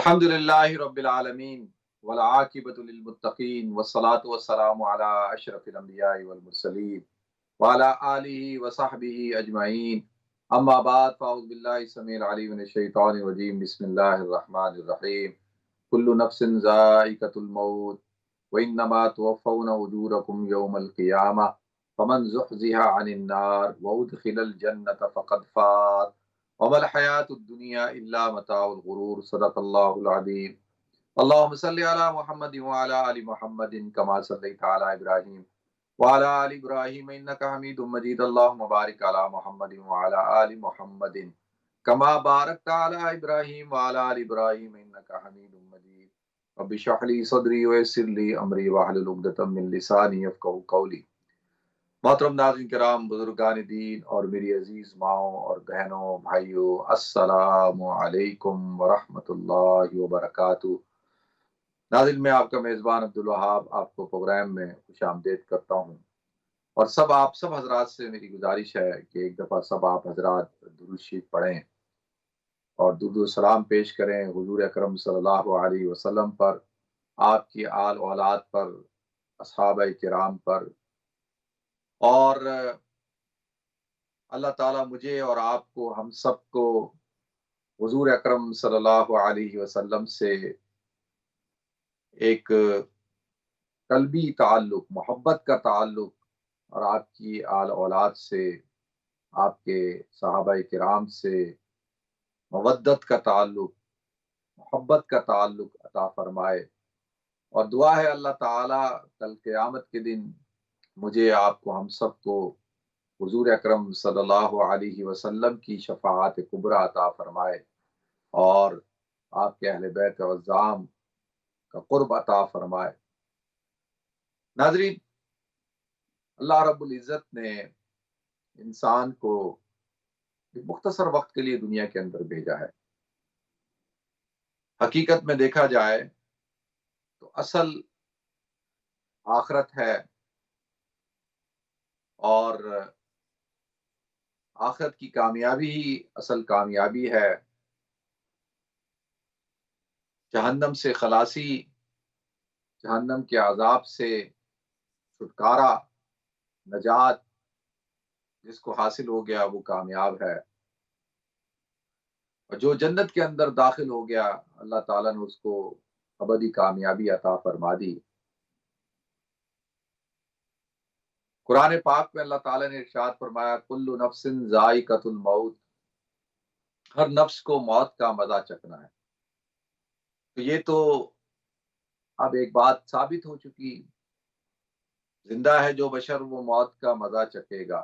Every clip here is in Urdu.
الحمدللہ رب العالمین والعاقبۃ للمتقین والصلاة والسلام علی اشرف الانبیاء والمرسلین وعلی آلہ وصحبہ اجمعین اما بعد فاعوذ باللہ السمیع العلیم من الشیطان الرجیم بسم اللہ الرحمن الرحیم کل نفس ذائقۃ الموت وانما توفون اجورکم یوم القیامہ فمن زحزح عن النار وادخل الجنۃ فقد فاز وما الحیات الدنیا الا متاع الغرور صدق اللہ العظیم اللہم صلی علی محمد وعلی آل محمد کما صلیت علی ابراہیم وعلی آل ابراہیم انک حمید مجید اللہم بارک علی محمد وعلی آل محمد کما بارکت علی ابراہیم وعلی آل ابراہیم انک حمید مجید رب اشرح لی صدری ویسر لی امری واحلل عقدۃ من لسانی یفقہوا قولی۔ محترم ناظرین کرام، بزرگان دین اور میری عزیز ماؤں اور بہنوں بھائیوں، السلام علیکم ورحمۃ اللہ وبرکاتہ۔ ناظرین، میں آپ کا میزبان عبدالوہاب آپ کو پروگرام میں خوش آمدید کرتا ہوں، اور آپ سب حضرات سے میری گزارش ہے کہ ایک دفعہ سب آپ حضرات درود شریف پڑھیں اور درود و سلام پیش کریں حضور اکرم صلی اللہ علیہ وسلم پر، آپ کی آل اولاد پر، اصحابہ کرام پر، اور اللہ تعالیٰ مجھے اور آپ کو، ہم سب کو حضور اکرم صلی اللہ علیہ وسلم سے ایک قلبی تعلق، محبت کا تعلق، اور آپ کی آل اولاد سے، آپ کے صحابہ کرام سے مودت کا تعلق، محبت کا تعلق عطا فرمائے۔ اور دعا ہے اللہ تعالیٰ کل قیامت کے دن مجھے، آپ کو، ہم سب کو حضور اکرم صلی اللہ علیہ وسلم کی شفاعت کبریٰ عطا فرمائے اور آپ کے اہل بیت عظام کا قرب عطا فرمائے۔ ناظرین، اللہ رب العزت نے انسان کو ایک مختصر وقت کے لیے دنیا کے اندر بھیجا ہے۔ حقیقت میں دیکھا جائے تو اصل آخرت ہے، اور آخرت کی کامیابی ہی اصل کامیابی ہے۔ جہنم سے خلاصی، جہنم کے عذاب سے چھٹکارا، نجات جس کو حاصل ہو گیا وہ کامیاب ہے، اور جو جنت کے اندر داخل ہو گیا اللہ تعالیٰ نے اس کو ابدی کامیابی عطا فرما دی۔ قرآن پاک میں اللہ تعالیٰ نے ارشاد فرمایا، کل نفس ذائقۃ الموت، ہر نفس کو موت کا مزہ چکھنا ہے۔ تو یہ تو اب ایک بات ثابت ہو چکی، زندہ ہے جو بشر وہ موت کا مزہ چکھے گا۔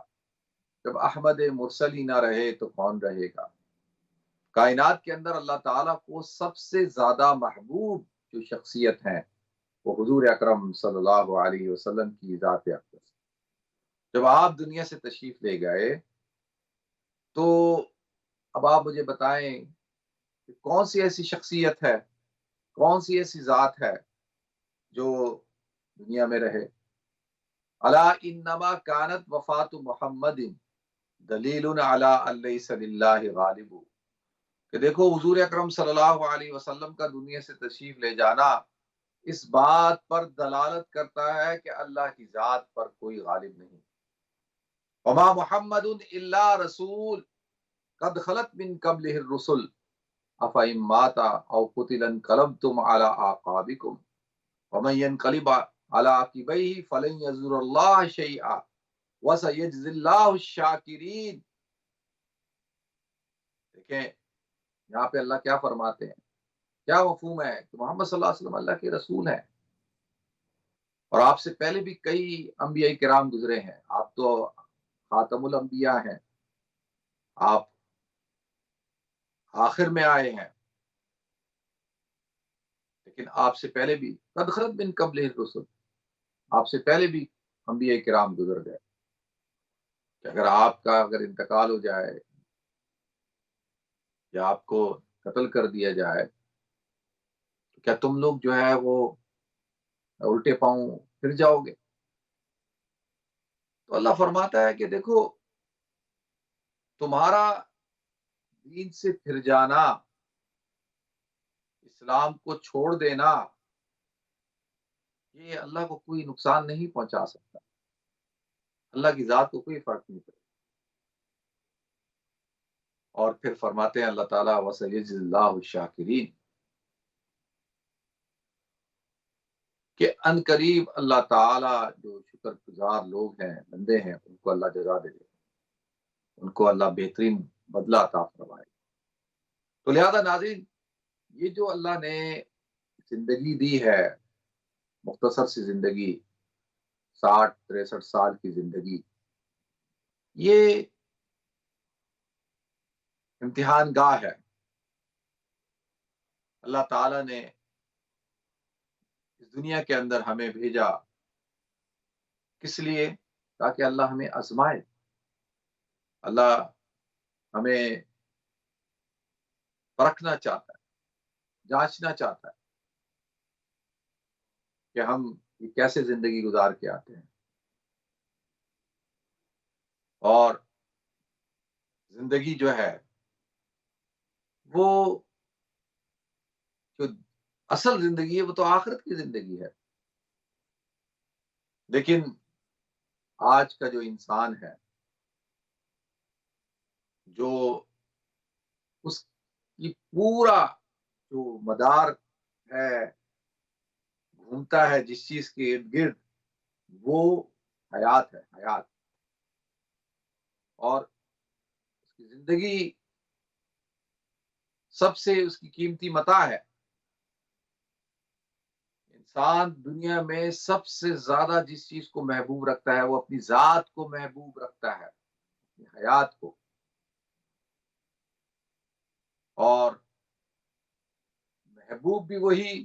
جب احمد مرسل ہی نہ رہے تو کون رہے گا؟ کائنات کے اندر اللہ تعالیٰ کو سب سے زیادہ محبوب جو شخصیت ہیں وہ حضور اکرم صلی اللہ علیہ وسلم کی ذات اقدس۔ جب آپ دنیا سے تشریف لے گئے تو اب آپ مجھے بتائیں کہ کون سی ایسی شخصیت ہے، کون سی ایسی ذات ہے جو دنیا میں رہے؟ الا انما کانت وفات محمد دلیل علی ان لیس للہ غالب، کہ دیکھو حضور اکرم صلی اللہ علیہ وسلم کا دنیا سے تشریف لے جانا اس بات پر دلالت کرتا ہے کہ اللہ کی ذات پر کوئی غالب نہیں۔ وما محمد الا رسول قد خلت من قبلہ الرسل افئن مات او قتل انقلبتم علی اعقابکم ومن ينقلب على عقبیہ فلن یضر اللہ شیئا وسیجزی اللہ الشاکرین۔ دیکھیں یہاں پہ اللہ کیا فرماتے ہیں، کیا مفہوم ہے کہ محمد صلی اللہ علیہ وسلم اللہ کے رسول ہیں، اور آپ سے پہلے بھی کئی انبیاء کرام گزرے ہیں، آپ تو خاتم الانبیاء ہیں، آپ آخر میں آئے ہیں، لیکن آپ سے پہلے بھی قد خلت من قبلہ الرسل، آپ سے پہلے بھی انبیاء کرام گزر گئے، کہ اگر آپ کا انتقال ہو جائے یا آپ کو قتل کر دیا جائے تو کیا تم لوگ جو ہے وہ الٹے پاؤں پھر جاؤ گے؟ تو اللہ فرماتا ہے کہ دیکھو تمہارا دین سے پھر جانا اسلام کو چھوڑ دینا یہ اللہ کو کوئی نقصان نہیں پہنچا سکتا، اللہ کی ذات کو کوئی فرق نہیں پڑے۔ اور پھر فرماتے ہیں اللہ تعالیٰ وَسَيَجْزِي اللَّهُ الشَّاكِرِينَ کہ ان قریب اللہ تعالیٰ جو شکر گزار لوگ ہیں، بندے ہیں، ان کو اللہ جزا دے گا، ان کو اللہ بہترین بدلہ عطا فرمائے۔ تو لہذا ناظرین، یہ جو اللہ نے زندگی دی ہے، مختصر سی زندگی، 60 63 سال کی زندگی، یہ امتحان گاہ ہے۔ اللہ تعالیٰ نے اس دنیا کے اندر ہمیں بھیجا کس لیے؟ تاکہ اللہ ہمیں آزمائے، اللہ ہمیں پرکھنا چاہتا ہے، جانچنا چاہتا ہے کہ ہم یہ کیسے زندگی گزار کے آتے ہیں۔ اور زندگی جو ہے وہ جو اصل زندگی ہے وہ تو آخرت کی زندگی ہے، لیکن آج کا جو انسان ہے، جو اس کی پورا جو مدار ہے، گھومتا ہے جس چیز کے ارد گرد، وہ حیات ہے، حیات۔ اور اس کی زندگی سب سے اس کی قیمتی متاع ہے۔ انسان دنیا میں سب سے زیادہ جس چیز کو محبوب رکھتا ہے وہ اپنی ذات کو محبوب رکھتا ہے، اپنی حیات کو۔ اور محبوب بھی وہی،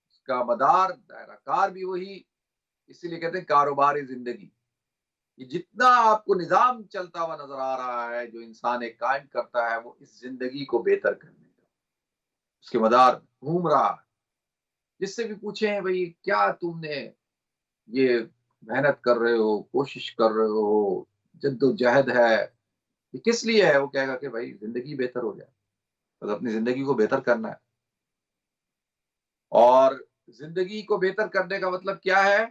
اس کا مدار دائرہ کار بھی وہی، اسی لیے کہتے ہیں کاروباری زندگی۔ یہ جتنا آپ کو نظام چلتا ہوا نظر آ رہا ہے جو انسان ایک قائم کرتا ہے، وہ اس زندگی کو بہتر کرنے کا اس کے مدار گھوم رہا ہے۔ جس سے بھی پوچھیں بھئی کیا تم نے یہ محنت کر رہے ہو، کوشش کر رہے ہو، جد و جہد ہے، یہ کس لیے ہے؟ وہ کہے گا کہ بھائی زندگی بہتر ہو جائے، بس اپنی زندگی کو بہتر کرنا ہے۔ اور زندگی کو بہتر کرنے کا مطلب کیا ہے؟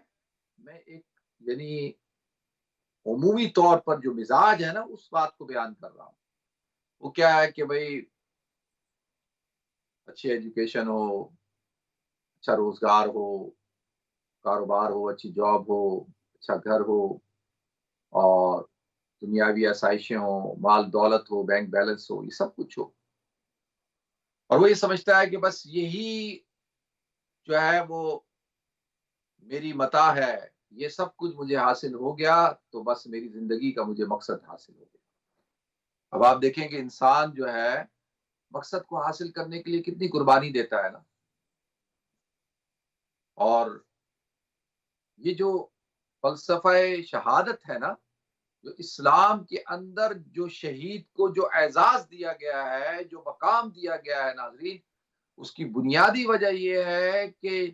میں ایک یعنی عمومی طور پر جو مزاج ہے نا اس بات کو بیان کر رہا ہوں۔ وہ کیا ہے کہ بھئی اچھی ایجوکیشن ہو، اچھا روزگار ہو، کاروبار ہو، اچھی جاب ہو، اچھا گھر ہو، اور دنیاوی آسائشیں ہوں، مال دولت ہو، بینک بیلنس ہو، یہ سب کچھ ہو۔ اور وہ یہ سمجھتا ہے کہ بس یہی جو ہے وہ میری متاع ہے، یہ سب کچھ مجھے حاصل ہو گیا تو بس میری زندگی کا مجھے مقصد حاصل ہو گیا۔ اب آپ دیکھیں کہ انسان جو ہے مقصد کو حاصل کرنے کے لیے کتنی قربانی دیتا ہے نا۔ اور یہ جو فلسفہ شہادت ہے نا، جو اسلام کے اندر جو شہید کو جو اعزاز دیا گیا ہے، جو مقام دیا گیا ہے ناظرین، اس کی بنیادی وجہ یہ ہے کہ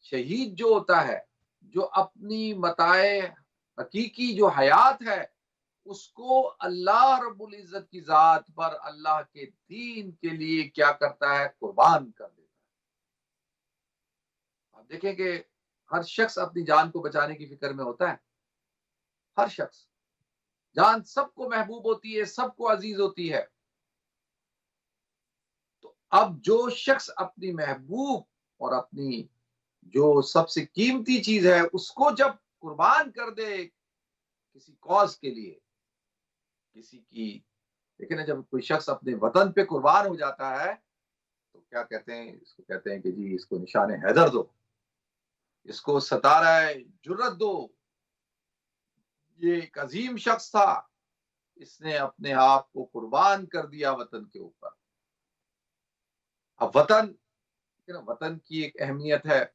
شہید جو ہوتا ہے، جو اپنی متاع حقیقی جو حیات ہے اس کو اللہ رب العزت کی ذات پر، اللہ کے دین کے لیے کیا کرتا ہے؟ قربان کر دیتا ہے۔ آپ دیکھیں کہ ہر شخص اپنی جان کو بچانے کی فکر میں ہوتا ہے، ہر شخص۔ جان سب کو محبوب ہوتی ہے، سب کو عزیز ہوتی ہے۔ تو اب جو شخص اپنی محبوب اور اپنی جو سب سے قیمتی چیز ہے اس کو جب قربان کر دے کسی کاز کے لیے، کسی کی، لیکن جب کوئی شخص اپنے وطن پہ قربان ہو جاتا ہے تو کیا کہتے ہیں اس کو؟ کہتے ہیں کہ جی اس کو نشان حیدر دو، اس کو ستارہ جرت دو، یہ ایک عظیم شخص تھا، اس نے اپنے آپ کو قربان کر دیا وطن کے اوپر۔ اب وطن، وطن کی ایک اہمیت ہے،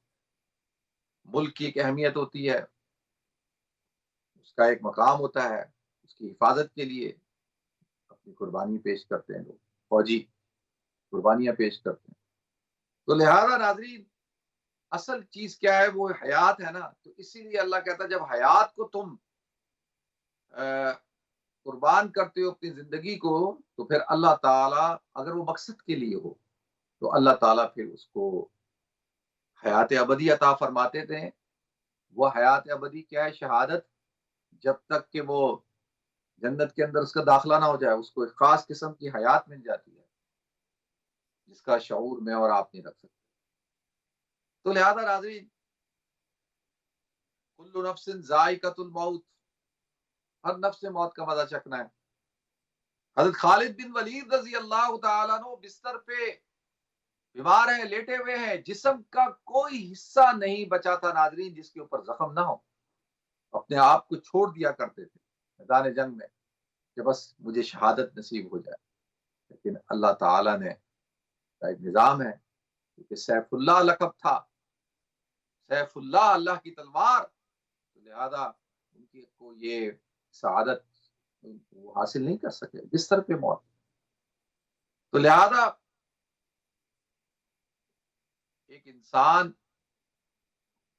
ملک کی ایک اہمیت ہوتی ہے، اس کا ایک مقام ہوتا ہے، اس کی حفاظت کے لیے اپنی قربانی پیش کرتے ہیں لوگ، فوجی قربانیاں پیش کرتے ہیں۔ تو لہذا ناظرین، اصل چیز کیا ہے؟ وہ حیات ہے نا۔ تو اسی لیے اللہ کہتا ہے جب حیات کو تم قربان کرتے ہو اپنی زندگی کو، تو پھر اللہ تعالیٰ اگر وہ مقصد کے لیے ہو تو اللہ تعالیٰ پھر اس کو حیات ابدی عطا فرماتے تھے. وہ حیات ابدی کیا ہے؟ شہادت. جب تک کہ وہ جنت کے اندر اس کا داخلہ نہ ہو جائے اس کو ایک خاص قسم کی حیات مل جاتی ہے جس کا شعور میں اور آپ نہیں رکھ سکتے. تو لہذا ناظرین، کل نفس ذائقۃ الموت، ہر نفس سے موت کا مزہ چکھنا ہے. حضرت خالد بن ولید رضی اللہ تعالیٰ عنہ بستر پہ بیمار ہیں، لیٹے ہوئے ہیں، جسم کا کوئی حصہ نہیں بچا تھا ناظرین جس کے اوپر زخم نہ ہو. اپنے آپ کو چھوڑ دیا کرتے تھے میدان جنگ میں کہ بس مجھے شہادت نصیب ہو جائے. لیکن اللہ تعالیٰ نے کا ایک نظام ہے، کیونکہ سیف اللہ لقب تھا، سیف اللہ اللہ کی تلوار، تو لہذا ان کی کو یہ سعادت وہ حاصل نہیں کر سکے، بستر پہ موت. تو لہذا ایک انسان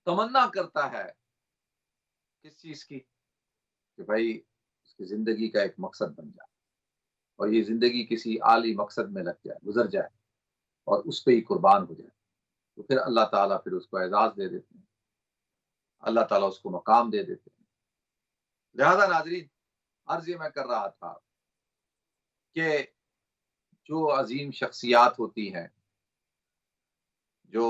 تمنا کرتا ہے کس چیز کی؟ کہ بھائی اس کی زندگی کا ایک مقصد بن جائے اور یہ زندگی کسی عالی مقصد میں لگ جائے، گزر جائے اور اس پہ ہی قربان ہو جائے. تو پھر اللہ تعالیٰ پھر اس کو اعزاز دے دیتے ہیں، اللہ تعالیٰ اس کو مقام دے دیتے ہیں. لہذا ناظرین، عرض یہ میں کر رہا تھا کہ جو عظیم شخصیات ہوتی ہیں، جو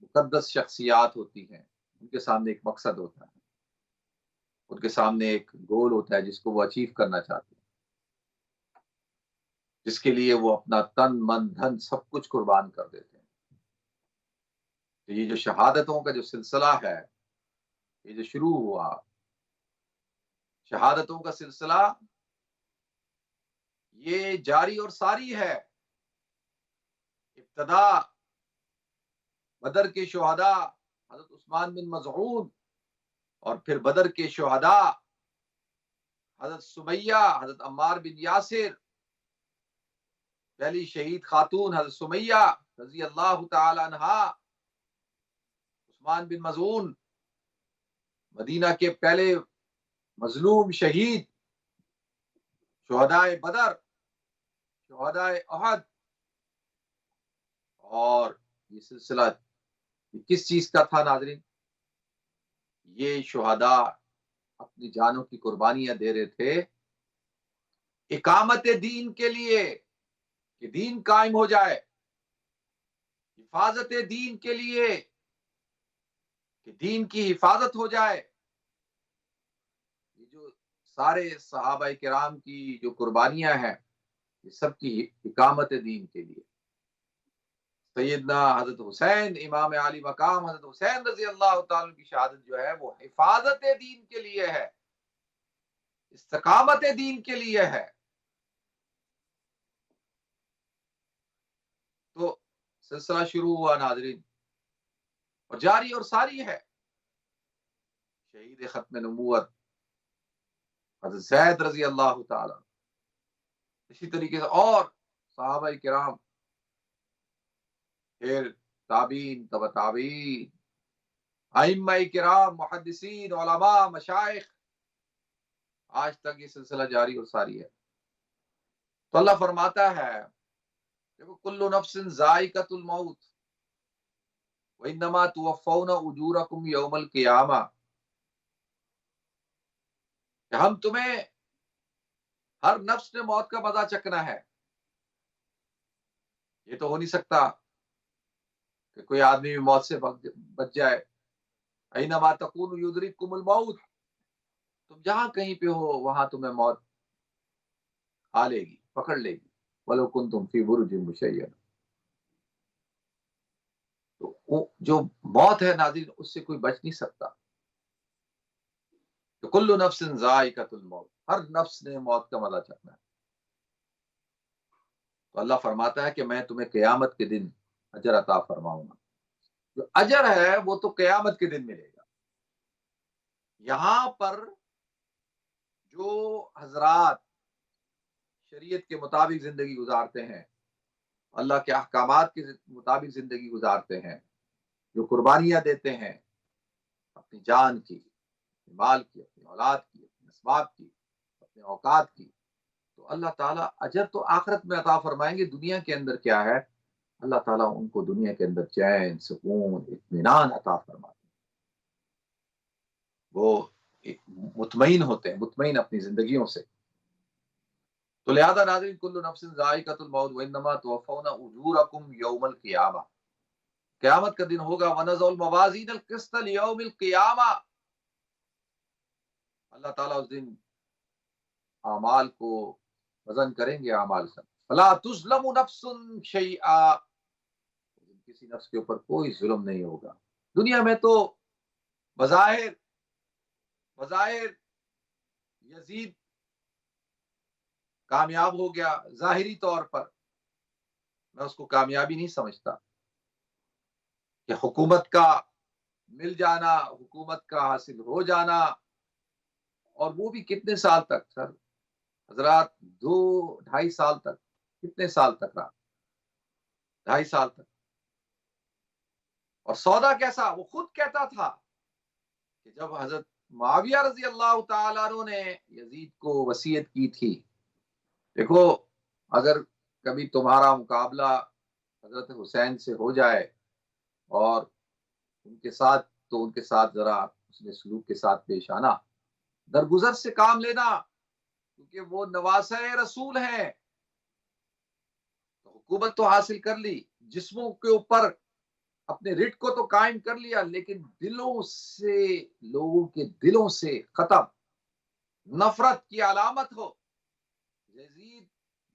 مقدس شخصیات ہوتی ہیں، ان کے سامنے ایک مقصد ہوتا ہے، ان کے سامنے ایک گول ہوتا ہے جس کو وہ اچیو کرنا چاہتے ہیں، جس کے لیے وہ اپنا تن من دھن سب کچھ قربان کر دیتے ہیں. تو یہ جو شہادتوں کا جو سلسلہ ہے، یہ جو شروع ہوا شہادتوں کا سلسلہ، یہ جاری اور ساری ہے. ابتدا بدر کے شہداء حضرت عثمان بن مظعون، اور پھر بدر کے شہداء حضرت سمیہ، حضرت عمار بن یاسر، پہلی شہید خاتون حضرت سمیہ رضی اللہ تعالی عنہا، عثمان بن مظعون مدینہ کے پہلے مظلوم شہید، شہدائے بدر، شہدائے احد. اور یہ سلسلہ کس چیز کا تھا ناظرین؟ یہ شہداء اپنی جانوں کی قربانیاں دے رہے تھے اقامت دین کے لیے، کہ دین قائم ہو جائے، حفاظت دین کے لیے کہ دین کی حفاظت ہو جائے. یہ جو سارے صحابہ کرام کی جو قربانیاں ہیں، یہ سب کی اقامت دین کے لیے. سیدنا حضرت حسین، امام علی مقام حضرت حسین رضی اللہ تعالیٰ کی شہادت جو ہے وہ حفاظت دین کے لیے ہے، استقامت دین کے لیے ہے. تو سلسلہ شروع ہوا ناظرین اور جاری اور ساری ہے. شہید ختم نبوت حضرت زید رضی اللہ تعالیٰ، اسی طریقے سے اور صحابہ کرام، پھر تابعین، تبع تابعین، ائمہ کرام، محدثین، علماء، مشائخ، آج تک یہ سلسلہ جاری اور ساری ہے. تو اللہ فرماتا ہے دیکھو، کل نفس ذائقۃ الموت وانما توفون اجورکم یوم القیامہ، کہ ہم تمہیں، ہر نفس نے موت کا مزہ چکنا ہے. یہ تو ہو نہیں سکتا کہ کوئی آدمی بھی موت سے بچ جائے. اینما تکونوا یدرککم الموت، تم جہاں کہیں پہ ہو وہاں تمہیں موت آ لے گی، پکڑ لے گی. ولو کنتم فی برج مشیدہ. تو جو موت ہے ناظرین، اس سے کوئی بچ نہیں سکتا. تو کل نفس ذائقۃ الموت، ہر نفس نے موت کا مزہ چکھنا ہے. تو اللہ فرماتا ہے کہ میں تمہیں قیامت کے دن اجر عطا فرماؤں گا. جو اجر ہے وہ تو قیامت کے دن ملے گا. یہاں پر جو حضرات شریعت کے مطابق زندگی گزارتے ہیں، اللہ کے احکامات کے مطابق زندگی گزارتے ہیں، جو قربانیاں دیتے ہیں اپنی جان کی، اپنے مال کی، اپنی اولاد کی، اپنے اسباب کی، اپنے اوقات کی، تو اللہ تعالیٰ اجر تو آخرت میں عطا فرمائیں گے. دنیا کے اندر کیا ہے اللہ تعالیٰ ان کو دنیا کے اندر چین، سکون، اطمینان عطا فرماتے ہیں، وہ مطمئن ہوتے ہیں، مطمئن اپنی زندگیوں سے۔ تو لہذا ناظرین، کل نفس ذائقۃ الموت وانما توفون اجورکم یوم القیامہ، قیامت کا دن ہوگا، ونضع الموازین القسط لیوم القیامہ، اللہ تعالیٰ اس دن اعمال کو وزن کریں گے، اعمال سے، فلا تظلم نفس شیئا، کسی نفس کے اوپر کوئی ظلم نہیں ہوگا۔ دنیا میں تو بظاہر بظاہر یزید کامیاب ہو گیا، ظاہری طور پر میں اس کو کامیابی نہیں سمجھتا کہ حکومت کا مل جانا، حکومت کا حاصل ہو جانا، اور وہ بھی کتنے سال تک سر حضرات، 2-2.5 سال تک، کتنے سال تک رہا، 2.5 سال تک۔ اور سودا کیسا، وہ خود کہتا تھا کہ جب حضرت معاویہ رضی اللہ تعالیٰ عنہ نے یزید کو وصیت کی تھی، دیکھو اگر کبھی تمہارا مقابلہ حضرت حسین سے ہو جائے اور ان کے ساتھ، تو ان کے ساتھ ذرا اس نے سلوک کے ساتھ پیش آنا، درگزر سے کام لینا، کیونکہ وہ نواسہ رسول ہیں۔ تو حکومت تو حاصل کر لی، جسموں کے اوپر اپنے رٹ کو تو قائم کر لیا، لیکن دلوں سے، لوگوں کے دلوں سے ختم، نفرت کی علامت ہو یزید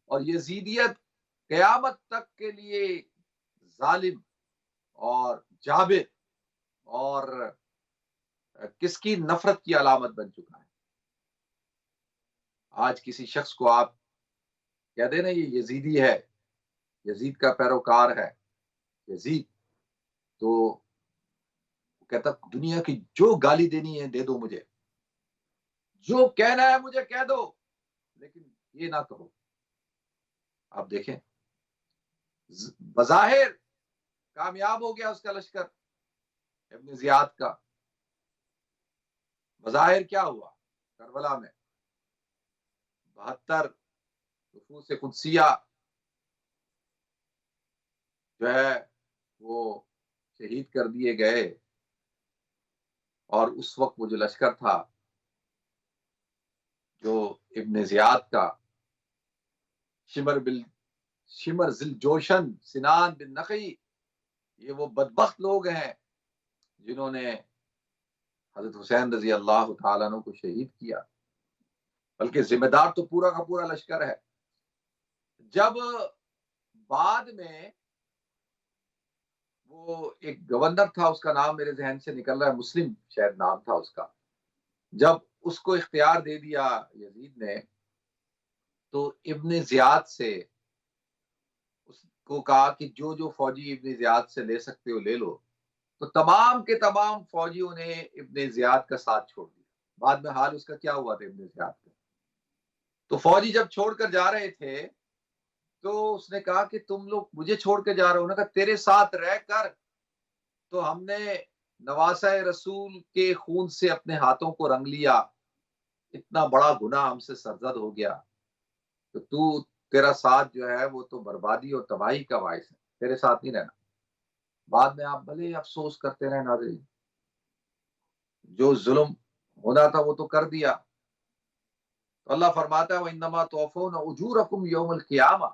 اور یزیدیت، قیامت تک کے لیے ظالم اور جابر اور کس کی نفرت کی علامت بن چکا ہے۔ آج کسی شخص کو آپ کہہ دیں نا یہ یزیدی ہے، یزید کا پیروکار ہے، یزید، تو وہ کہتا دنیا کی جو گالی دینی ہے دے دو مجھے، جو کہنا ہے مجھے کہہ دو، لیکن یہ نہ کہو۔ آپ دیکھیں، بظاہر کامیاب ہو گیا اس کا لشکر ابن زیاد کا، بظاہر کیا ہوا کربلا میں 72 نفوس قدسیہ جو ہے وہ شہید کر دیے گئے، اور اس وقت وہ جو لشکر تھا جو ابن زیاد کا، شمر ذل جوشن، سنان بن نقی، یہ وہ بدبخت لوگ ہیں جنہوں نے حضرت حسین رضی اللہ تعالیٰ عنہ کو شہید کیا، بلکہ ذمہ دار تو پورا کا پورا لشکر ہے۔ جب بعد میں وہ ایک گورنر تھا، اس کا نام میرے ذہن سے نکل رہا ہے، مسلم شاید نام تھا اس کا، جب اس کو اختیار دے دیا یزید نے، تو ابن زیاد سے اس کو کہا کہ جو جو فوجی ابن زیاد سے لے سکتے ہو لے لو، تو تمام کے تمام فوجیوں نے ابن زیاد کا ساتھ چھوڑ دیا۔ بعد میں حال اس کا کیا ہوا تھا ابن زیاد کا، تو فوجی جب چھوڑ کر جا رہے تھے تو اس نے کہا کہ تم لوگ مجھے چھوڑ کے جا رہے ہو، انہوں نے کہا تیرے ساتھ رہ کر تو ہم نے نواسہ رسول کے خون سے اپنے ہاتھوں کو رنگ لیا، اتنا بڑا گناہ ہم سے سرزد ہو گیا، تو تیرا ساتھ جو ہے وہ تو بربادی اور تباہی کا باعث ہے، تیرے ساتھ نہیں رہنا۔ بعد میں آپ بھلے افسوس کرتے رہے ناظرین، جو ظلم ہونا تھا وہ تو کر دیا۔ تو اللہ فرماتا ہے وَإِنَّمَا تُوَفَّوْنَ أُجُورَكُمْ يَوْمَ الْقِيَامَةِ،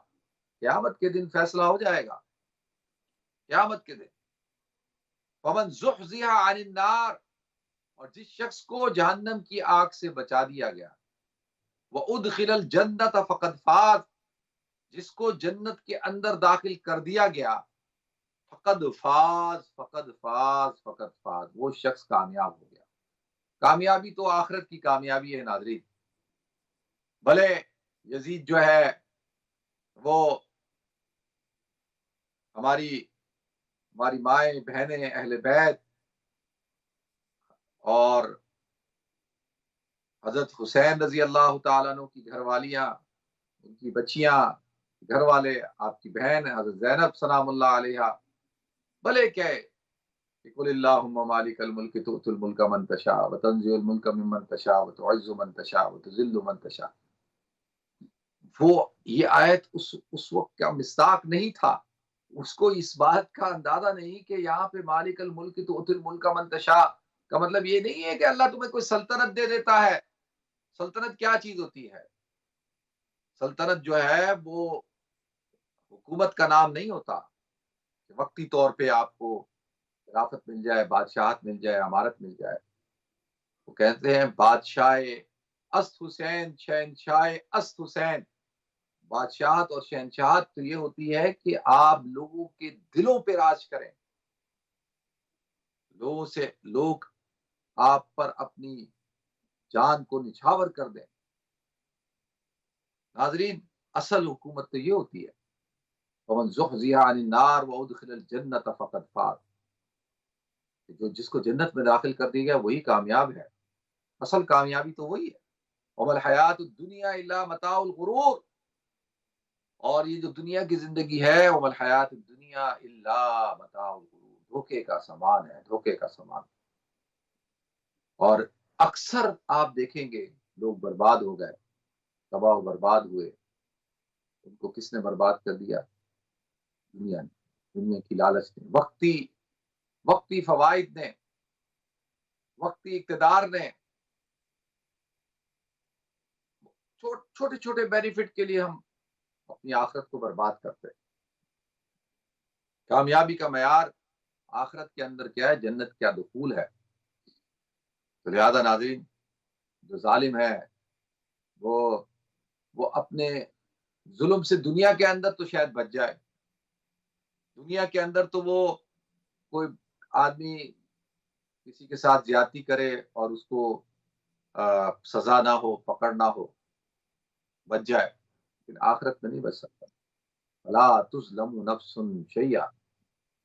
قیامت کے دن فیصلہ ہو جائے گا، قیامت کے دن۔ فَمَنْ زُحْزِحَ عَنِ النَّارِ، اور جس شخص کو جہنم کی آگ سے بچا دیا گیا، وَأُدْخِلَ الْجَنَّةَ فَقَدْ فَازَ، جس کو جنت کے اندر داخل کر دیا گیا، فقد فاز فقد فاز فقد فاز، وہ شخص کامیاب ہو گیا۔ کامیابی تو آخرت کی کامیابی ہے ناظرین۔ بھلے یزید جو ہے وہ ہماری مائیں بہنیں اہل بیت اور حضرت حسین رضی اللہ تعالیٰ عنہ کی گھر والیاں، ان کی بچیاں، گھر والے، آپ کی بہن حضرت زینب سلام اللہ علیہا، بھلے کہ قل اللہم مالک الملک تؤتی الملک من تشاء وتنزع الملک ممن تشاء وتعز من تشاء وتذل من تشاء، وہ یہ آیت اس وقت کا مصداق نہیں تھا، اس کو اس بات کا اندازہ نہیں کہ یہاں پہ مالک الملک تؤتی الملک من تشاء کا مطلب یہ نہیں ہے کہ اللہ تمہیں کوئی سلطنت دے دیتا ہے. سلطنت کیا چیز ہوتی ہے؟ سلطنت جو ہے وہ حکومت کا نام نہیں ہوتا کہ وقتی طور پہ آپ کو خلافت مل جائے، بادشاہت مل جائے، امارت مل جائے. وہ کہتے ہیں بادشاہ است حسین شہنشاہ است حسین. بادشاہت اور شہنشاہت تو یہ ہوتی ہے کہ آپ لوگوں کے دلوں پہ راج کریں، لوگ آپ پر اپنی جان کو نچھاور کر دیں. ناظرین، اصل حکومت تو یہ ہوتی ہے ومن زحزح عن النار وادخل الجنت فقد فاز. جس کو جنت میں داخل کر دیا گیا وہی کامیاب ہے. اصل کامیابی تو وہی ہے. وما الحیات الدنیا الا متاع الغرور. اور یہ جو دنیا کی زندگی ہے وما الحیات الدنیا الا متاع الغرور، دھوکے کا سامان ہے، دھوکے کا سامان. اور اکثر آپ دیکھیں گے لوگ برباد ہو گئے، تباہ و برباد ہوئے. ان کو کس نے برباد کر دیا؟ دنیا نے، دنیا کی لالچ نے، وقتی فوائد نے، وقتی اقتدار نے، چھوٹے چھوٹے بینیفٹ کے لیے ہم اپنی آخرت کو برباد کرتے. کامیابی کا معیار آخرت کے اندر کیا ہے؟ جنت کیا دخول ہے. تو لہذا ناظرین، جو ظالم ہے وہ اپنے ظلم سے دنیا کے اندر تو شاید بچ جائے. دنیا کے اندر تو وہ کوئی آدمی کسی کے ساتھ زیادتی کرے اور اس کو سزا نہ ہو، پکڑ نہ ہو، بچ جائے، لیکن آخرت میں نہیں بچ سکتا. لا تظلم نفس شیئا.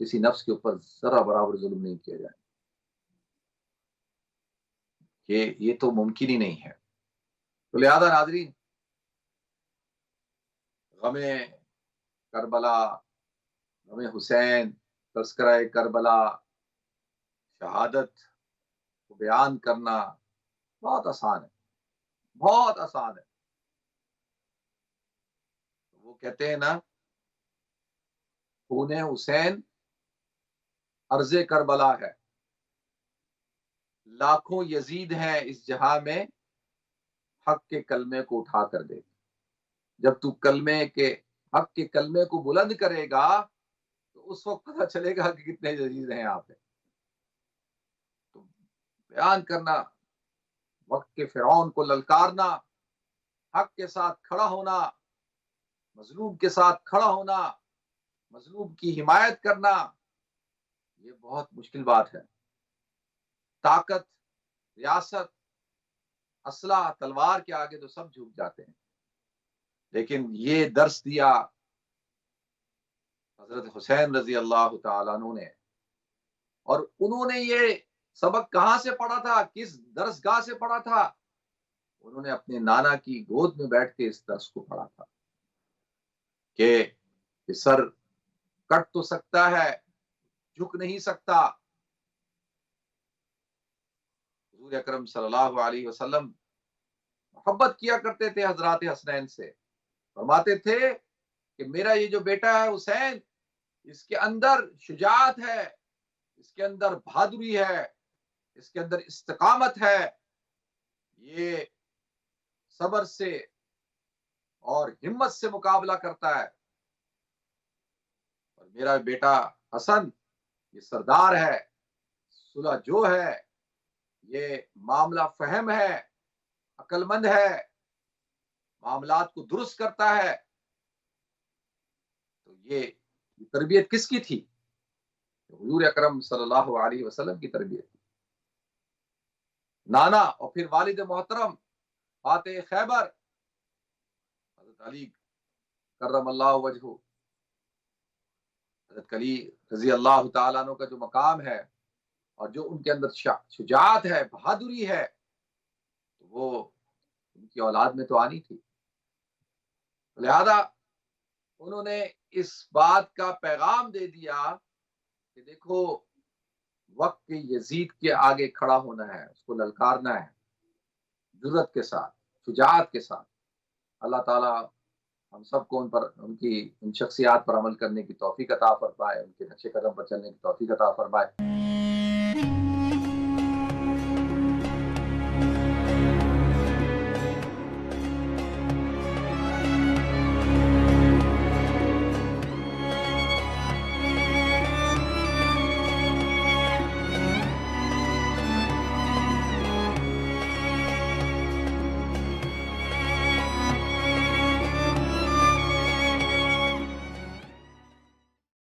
کسی نفس کے اوپر ذرا برابر ظلم نہیں کیا جائے. یہ تو ممکن ہی نہیں ہے. تو لہذا ناظرین، غم کربلا، غم حسین، تذکرہ کربلا، شہادت کو بیان کرنا بہت آسان ہے، بہت آسان ہے. وہ کہتے ہیں نا، خون حسین عرض کربلا ہے، لاکھوں یزید ہیں اس جہاں میں، حق کے کلمے کو اٹھا کر دے. جب تو حق کے کلمے کو بلند کرے گا تو اس وقت پتہ چلے گا کہ کتنے یزید ہیں یہاں پہ. تو بیان کرنا، وقت کے فرعون کو للکارنا، حق کے ساتھ کھڑا ہونا، مظلوم کے ساتھ کھڑا ہونا، مظلوم کی حمایت کرنا، یہ بہت مشکل بات ہے. طاقت، ریاست، اسلحہ، تلوار کے آگے تو سب جھک جاتے ہیں. لیکن یہ درس دیا حضرت حسین رضی اللہ تعالیٰ عنہ نے. اور انہوں نے یہ سبق کہاں سے پڑھا تھا؟ کس درسگاہ سے پڑھا تھا؟ انہوں نے اپنے نانا کی گود میں بیٹھ کے اس درس کو پڑھا تھا کہ سر کٹ تو سکتا ہے، جھک نہیں سکتا. حضور اکرم صلی اللہ علیہ وسلم محبت کیا کرتے تھے حضرات حسنین سے. فرماتے تھے کہ میرا یہ جو بیٹا ہے حسین، اس کے اندر شجاعت ہے، اس کے اندر بہادری ہے، اس کے اندر استقامت ہے، یہ صبر سے اور ہمت سے مقابلہ کرتا ہے. اور میرا بیٹا حسن یہ سردار ہے، صلح جو ہے، یہ معاملہ فہم ہے، عقل مند ہے، معاملات کو درست کرتا ہے. تو یہ تربیت کس کی تھی؟ حضور اکرم صلی اللہ علیہ وسلم کی تربیت تھی. نانا اور پھر والد محترم فاتح خیبر حضرت علی کرم اللہ وجہہ، حضرت علی رضی اللہ تعالیٰ عنہ کا جو مقام ہے اور جو ان کے اندر شجاعت ہے، بہادری ہے، وہ ان کی اولاد میں تو آنی تھی. لہذا انہوں نے اس بات کا پیغام دے دیا کہ دیکھو، وقت کے یزید کے آگے کھڑا ہونا ہے، اس کو للکارنا ہے، جرت کے ساتھ، شجاعت کے ساتھ. اللہ تعالیٰ ہم سب کو ان شخصیات پر عمل کرنے کی توفیق عطا فرمائے، ان کے نقش قدم پر چلنے کی توفیق عطا فرمائے۔